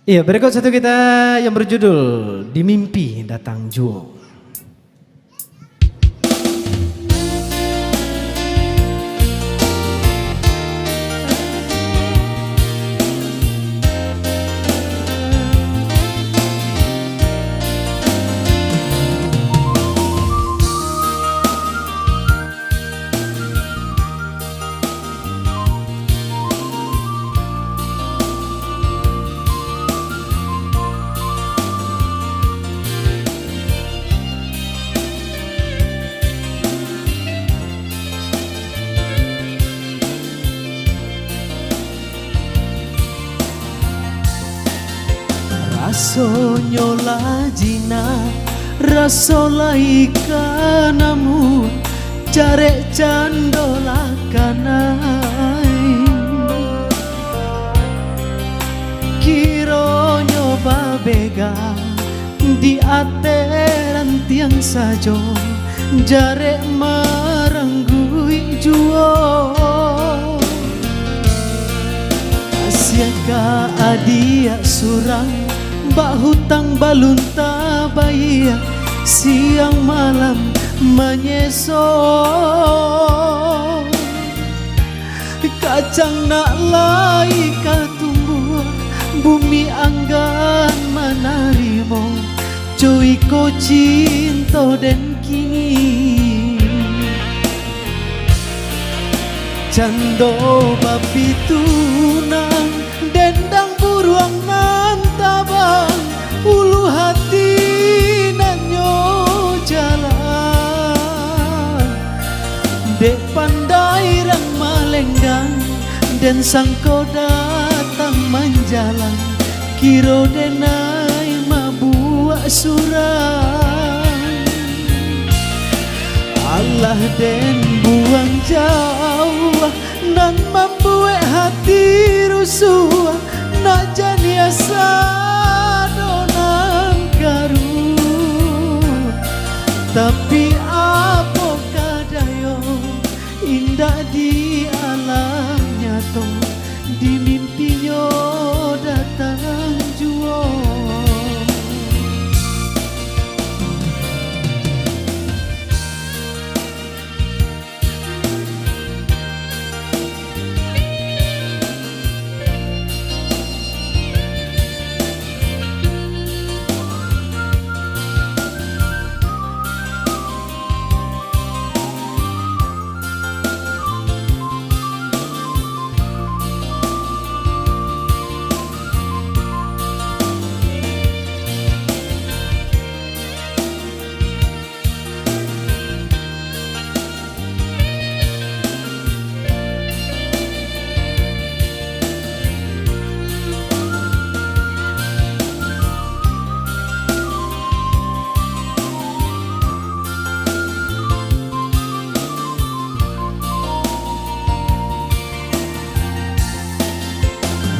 Iya, berikut satu kita yang berjudul Di Mimpi Datang Juo. Rasonyo lajina, rasola ikanamu, carek candola kanai. Kironyo babega, di ateran tiang sajo, jarek maranggui juo. Siaka adia surang, bak hutang balunta bayi, siang malam menyeso. Kacang nak lai katumbuh, bumi anggan menarimo, cuy ko cinta dan kini. Cando babi tunang, dendang buruang nan tabang, ulu hati nanyo jalan. Dek pandai rang malenggang, dan sangko datang menjalan, kiro denai mabuak surang. Allah den buang jauh, nan membuat hati rusuh, nak jadi asa donan karu. Tapi apa kadayo, indah di alam nyata, di mimpinya datang juo.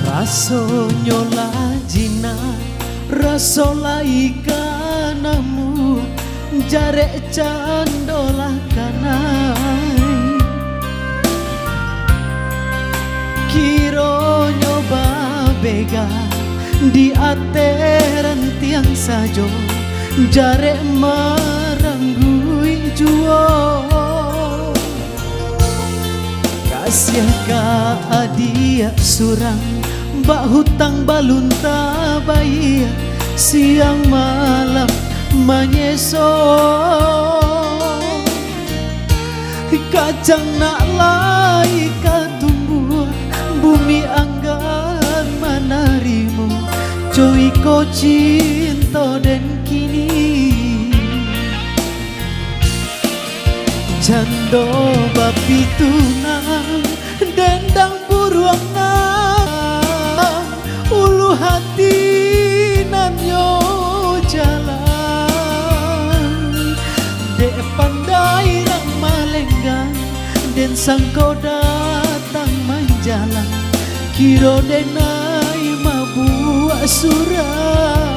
Rasonyo lajina, rasola ikanamu, jarek candola kanai. Kironyo babega, di ateran tiang sajo, jarek maranggui juo. Kasih ka adia surang, bak hutang balunta bayi, siang malam menyeso. Kacang nak lai katumbuh, bumi anggan menarimo, cuy ko cinta dan kini. Cando babi tunang, dendang buruang nang, ulu hati nanyo jalan. Dek pandai rang malenggang, dan sangko datang menjalan, kiro denai mabuak surang.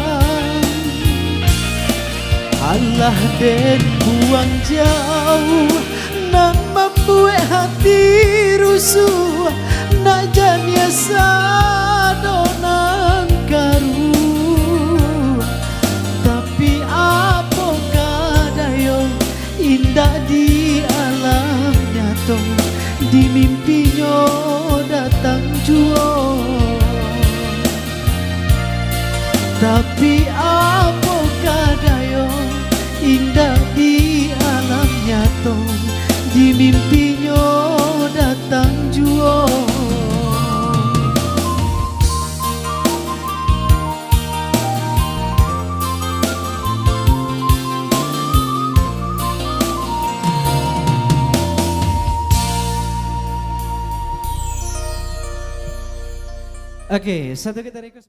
Allah den buang jauh, nan membuat hati rusuh, nak janya sadonan karu. di mimpinya datang jua. Tapi apakah daya indah di alam nyata, di mimpinya datang jua. Oke, satu kita request.